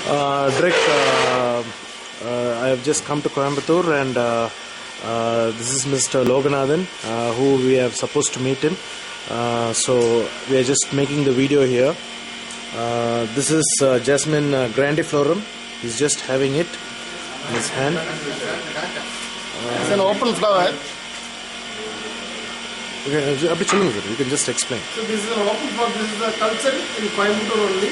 Drake, I have just come to Coimbatore, and this is Mr. Loganathan, who we are supposed to meet him. So we are just making the video here. This is Jasmine grandiflorum. He's just having it in his hand. It's an open flower. Okay, you can just explain. So this is an open flower. This is a culture in Coimbatore only.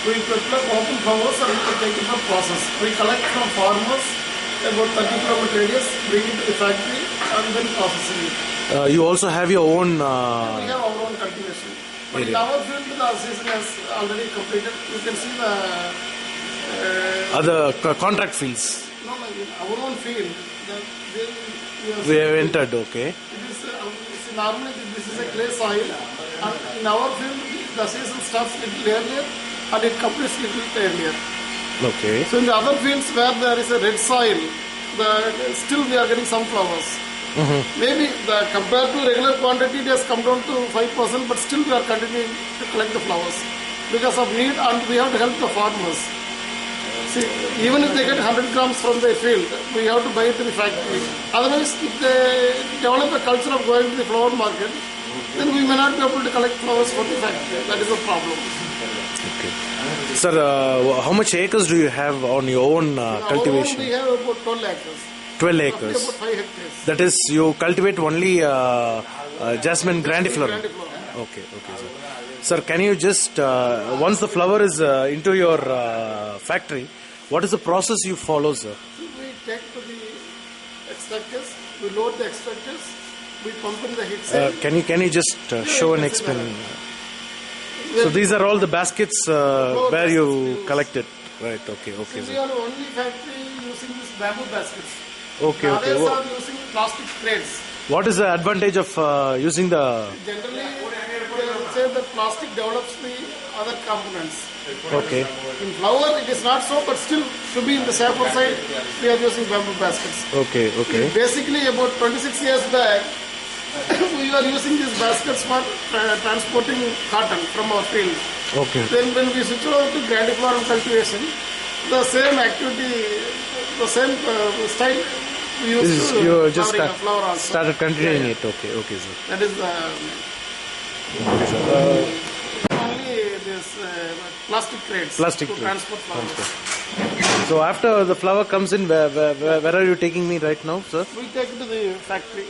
We pluck open flowers and we take it for process. We collect from farmers about 30 km radius, bring it to the factory and then processing it. You also have your own... We have our own cultivation. But in our field, the season has already completed. You can see the... other contract fields. No, in our own field. We have entered, okay. Normally this is a clay soil. And in our field, the season starts little earlier and it completes little earlier. Okay. So in the other fields where there is a red soil, still we are getting some flowers. Maybe compared to regular quantity, it has come down to 5%, but still we are continuing to collect the flowers because of need, and we have to help the farmers. See, even if they get 100 grams from the field, we have to buy it in the factory. Otherwise, if they develop a culture of going to the flower market, then we may not be able to collect flowers for the factory. That is a problem. Okay. Sir, how much acres do you have on your own cultivation? We have about 12 acres. 12 acres. About 5 hectares. That is, you cultivate only Jasmine grandiflorum. Okay, sir. Sir, can you just, once the flower is into your factory, what is the process you follow, sir? We take to the extractors, we load the extractors, we pump in the heat. Can you just show and explain? So these are all the baskets where you collect it, right? Okay, So sir. we are the only factory using these bamboo baskets. Okay. Others are using plastic crates. What is the advantage of using the... Generally, they say that plastic develops the other components. Okay. In flower, it is not so, but still to be in the safer side, we are using bamboo baskets. Okay. Basically, about 26 years back, we were using these baskets for transporting cotton from our field. Okay. Then when we switched over to grandiflorum cultivation, the same activity, the same style we used to you just flower also. started continuing it. Okay, sir. That is Okay, sir. only this plastic crates Plastic to crates. transport flowers. So after the flower comes in, where are you taking me right now, sir? We take it to the factory.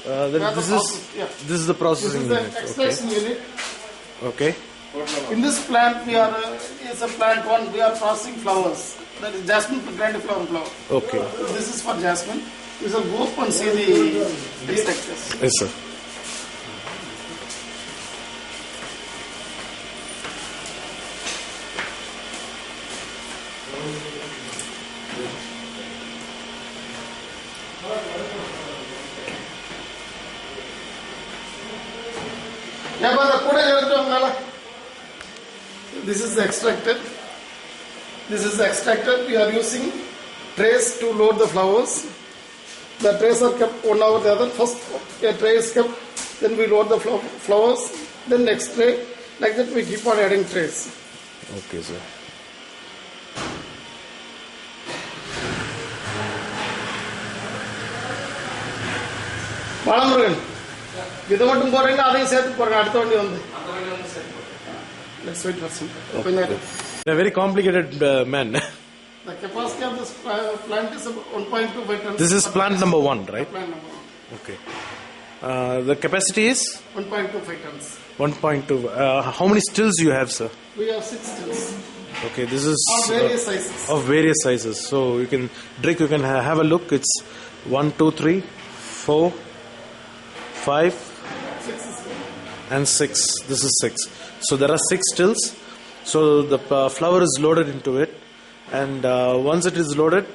This is the processing This is unit. the extraction unit. Okay. In this plant, it's a plant one, we are processing flowers. That is Jasmine grandiflorum flower. Okay. This is for Jasmine. We shall go up and see the extractors. Yes, sir. This is the extractor. We are using trays to load the flowers. The trays are kept one over the other. First a tray is kept, then we load the flowers, then next tray. Like that we keep on adding trays. Okay, sir. Balamurugan. Vidamatum porenga adhai sethu porenga adutha vandi vandu. Let's wait for some. A very complicated man. The capacity of this plant is about 1.25 tons. This is plant number 1, right? Plant number 1. Okay. The capacity is 1.25 tons. 1.2. How many stills you have, sir? We have 6 stills. Okay, this is Of various sizes. Of various sizes. So you can have a look. It's 1, 2, 3, 4, 5, 6 and 6. This is 6. So there are 6 stills. So the flower is loaded into it, and once it is loaded,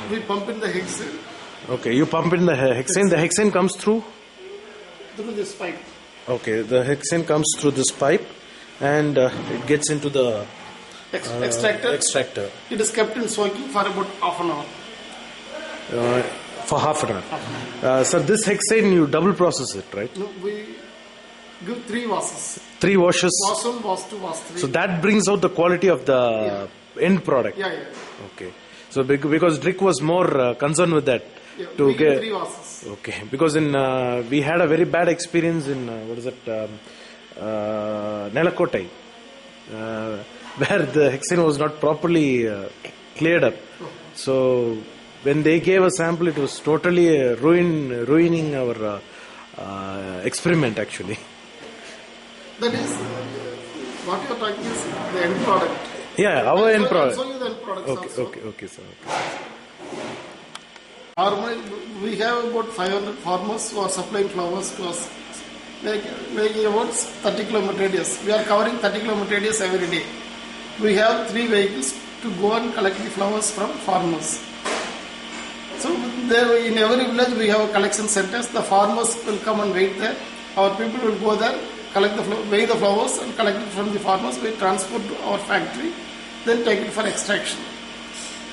we pump in the hexane. Okay, you pump in the hexane. The hexane comes through this pipe. Okay, the hexane comes through this pipe, and it gets into the extractor. It is kept in soaking for about half an hour. For half an hour. So this hexane you double process it, right? No, we give 3 washes. 3 washes. Was 1, was 2, was 3. So that brings out the quality of the end product. Yeah. Okay. So because Drick was more concerned with that. Yeah, To we get get 3 washes. Okay, because in we had a very bad experience in Nelakotai, where the hexane was not properly cleared up. So when they gave a sample, it was totally ruining our experiment actually. That is, what you are talking is the end product. Yeah, our end product. I'll show you the end products also. Okay, sir. Normally, we have about 500 farmers who are supplying flowers to us, making about 30 kilometer radius. We are covering 30 kilometer radius every day. We have 3 vehicles to go and collect the flowers from farmers. So there, in every village we have collection centers. The farmers will come and wait there. Our people will go there, collect weigh the flowers and collect it from the farmers. We transport to our factory, then take it for extraction.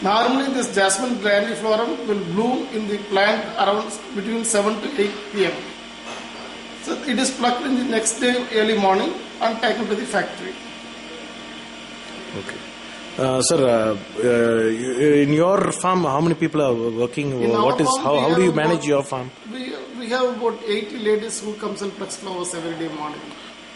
Normally this jasmine grandiflorum will bloom in the plant around between 7 to 8 p.m. So it is plucked in the next day early morning and taken to the factory. Okay. Sir, in your farm, how many people are working? How do you manage your farm? We have about 80 ladies who comes and plucks flowers every day morning.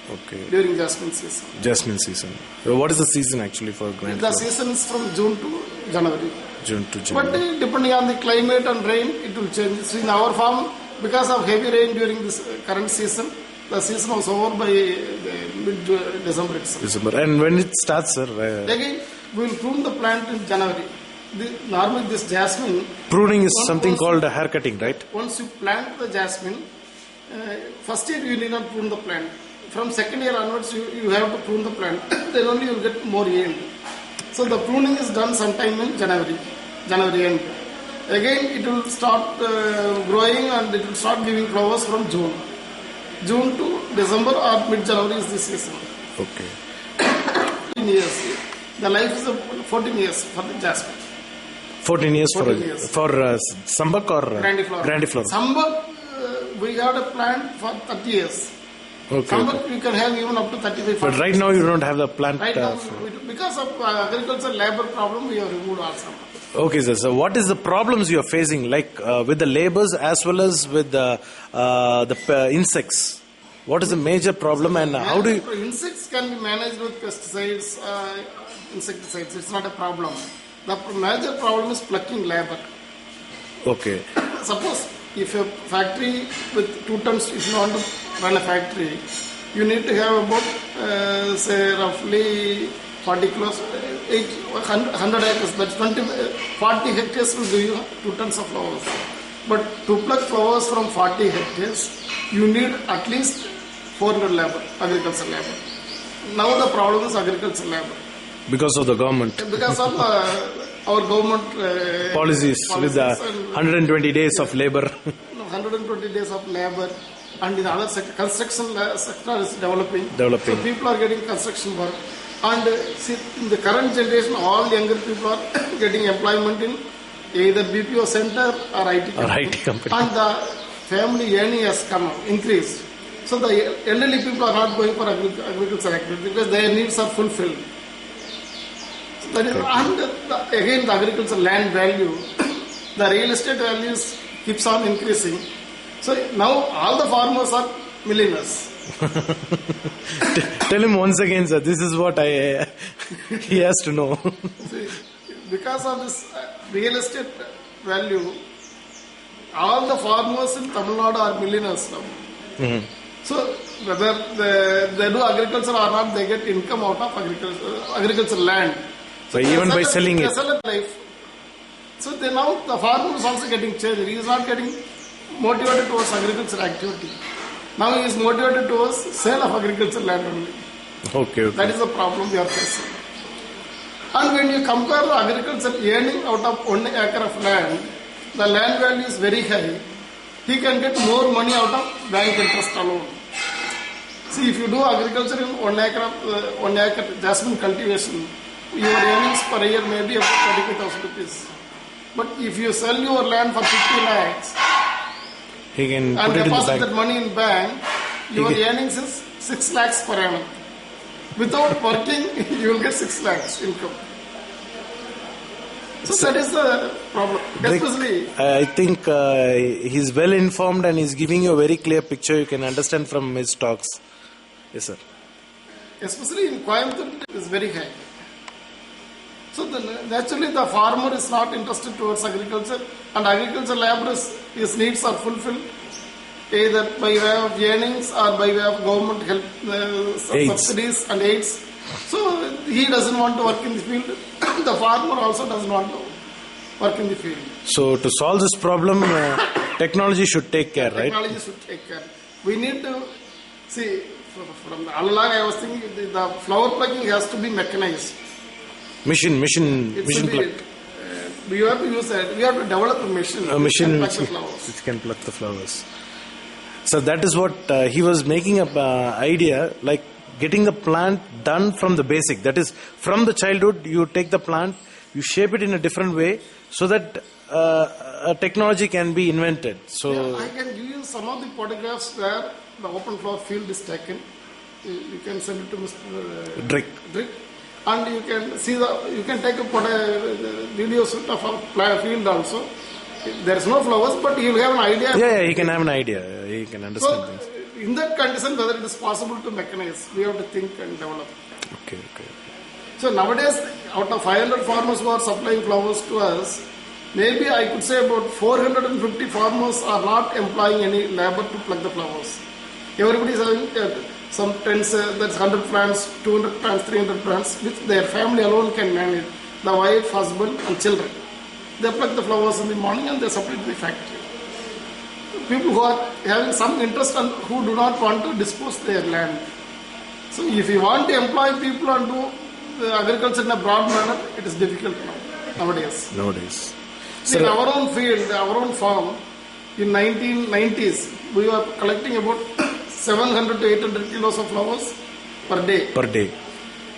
Okay. During jasmine season. Jasmine season. So what is the season actually for grandiflower? The season is from June to January. June to January. But depending on the climate and rain, it will change. So in our farm, because of heavy rain during this current season, the season was over by mid-December itself. December. And when it starts, sir? Again, we will prune the plant in January. Normally this jasmine... Pruning is something called hair cutting, right? Once you plant the jasmine, first year you need not prune the plant. From second year onwards, you have to prune the plant. Then only you will get more yield. So the pruning is done sometime in January end. Again, it will start growing and it will start giving flowers from June. June to December or mid-January is the season. Okay. 14 years. The life is 14 years for the jasmine. 14 years 14 years. for Sambak or Grandiflower. Sambak, we had a plant for 30 years. Okay. Sambak you can have even up to 35. But right now you don't have the plant. Right now, because of agricultural labor problem, we have removed our Sambak. Okay, sir. So what is the problems you are facing, like with the laborers as well as with the insects? What is the major problem and how do you... Insects can be managed with pesticides, insecticides. It's not a problem. The major problem is plucking labor. Okay. Suppose if a factory with 2 tons, if you want to run a factory, you need to have about, say, roughly 40 kilos, 100 acres, that's 40 hectares will give you 2 tons of flowers. But to pluck flowers from 40 hectares, you need at least 400 labor, agricultural labor. Now the problem is agricultural labor. Because of the government. Because of our government policies with the 120 days of labor. 120 days of labor, and in the other sector, construction sector is developing. So people are getting construction work. And see, in the current generation, all younger people are getting employment in either BPO center or IT company. And the family earning has increased. So the elderly people are not going for agricultural activity because their needs are fulfilled. So that is, and again the agricultural land value, the real estate values keeps on increasing. So now all the farmers are millionaires. Tell him once again, sir. This is what he has to know. See, because of this real estate value, all the farmers in Tamil Nadu are millionaires now. Mm-hmm. So whether they do agriculture or not, they get income out of agricultural land. So even by selling it. Life. So now the farmer is also getting changed. He is not getting motivated towards agricultural activity. Now he is motivated towards sale of agricultural land only. Okay. That is the problem we are facing. And when you compare the agricultural earning out of 1 acre of land, the land value is very high. He can get more money out of bank interest alone. See, if you do agriculture in 1 acre jasmine cultivation, your earnings per year may be about 25,000 rupees. But if you sell your land for 50 lakhs, he can and put it in the deposit bank. that money in bank, your earnings is 6 lakhs per annum. Without working, you will get 6 lakhs income. So that is the problem. Especially, I think he's well informed and he's giving you a very clear picture. You can understand from his talks. Yes, sir. especially in Coimbatore, it is very high. So naturally the farmer is not interested towards agriculture, and agriculture laborers, his needs are fulfilled either by way of earnings or by way of government help, subsidies and aids. So he doesn't want to work in the field. The farmer also doesn't want to work in the field. So to solve this problem, technology should take care, right? Technology should take care. We need to see from the all along I was thinking the flower plucking has to be mechanized. Mission Should pluck. We have to use that. We have to develop a machine. A machine which can pluck the flowers. which can pluck the flowers. So that is what he was making up idea, like getting the plant done from the basic. That is, from the childhood, you take the plant, you shape it in a different way, so that a technology can be invented. So Yeah, I can give you some of the photographs where the open flower field is taken. You can send it to Mr. Drick. Drick, and you can see you can take a video shoot of a flower field also. There is no flowers, but you will have an idea. Yeah, he can have an idea. He can understand So, things. in that condition, whether it is possible to mechanize, we have to think and develop. Okay. So nowadays, out of 500 farmers who are supplying flowers to us, maybe I could say about 450 farmers are not employing any labor to pluck the flowers. Everybody is having some tents, that's 100 plants, 200 plants, 300 plants, which their family alone can manage. The wife, husband and children. They pluck the flowers in the morning and they supply to the factory. People who are having some interest and who do not want to dispose their land. So if you want to employ people and do agriculture in a broad manner, it is difficult nowadays. Nowadays. In our own field, our own farm, in 1990s, we were collecting about 700 to 800 kilos of flowers per day. Per day.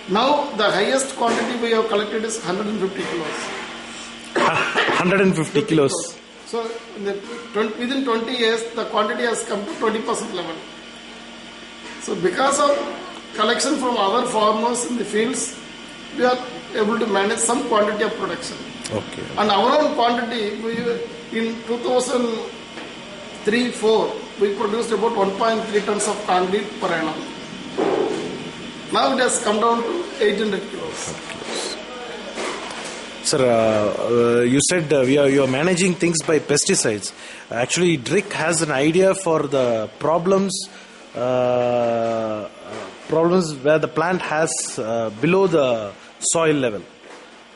Now the highest quantity we have collected is 150 kilos. 150 kilos. So within 20 years, the quantity has come to 20% level. So because of collection from other farmers in the fields, we are able to manage some quantity of production. Okay. And our own quantity, in 2003-4, we produced about 1.3 tons of concrete per annum. Now it has come down to 800 kilos. Sir, you said you are managing things by pesticides. Actually, Drick has an idea for the problems where the plant has below the soil level.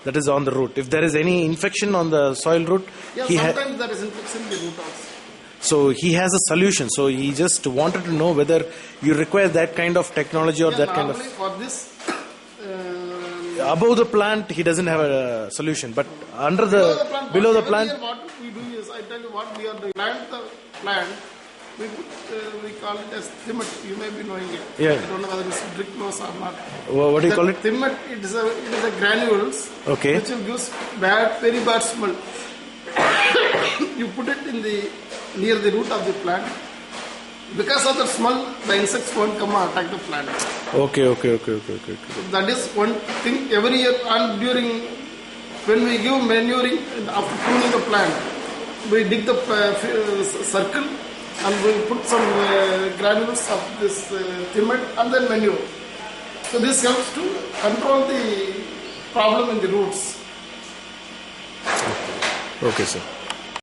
That is on the root. If there is any infection on the soil root, Yeah, sometimes there is infection in the root also. So he has a solution. So he just wanted to know whether you require that kind of technology or that kind of. For this, Above the plant, he doesn't have a solution. But under below the plant. Here what we do is, I tell you what we are doing. Plant, we call it as thimet. You may be knowing it. Yeah. I don't know whether Mr. Drick knows or not. What do you call it? Thimet, it is a granules. Okay. Which will give very bad smell. You put it near the root of the plant. Because of the smell, the insects won't come and attack the plant. Okay. That is one thing every year, and when we give manuring after pruning the plant, we dig the circle and we put some granules of this thimet and then manure. So this helps to control the problem in the roots. Okay, sir.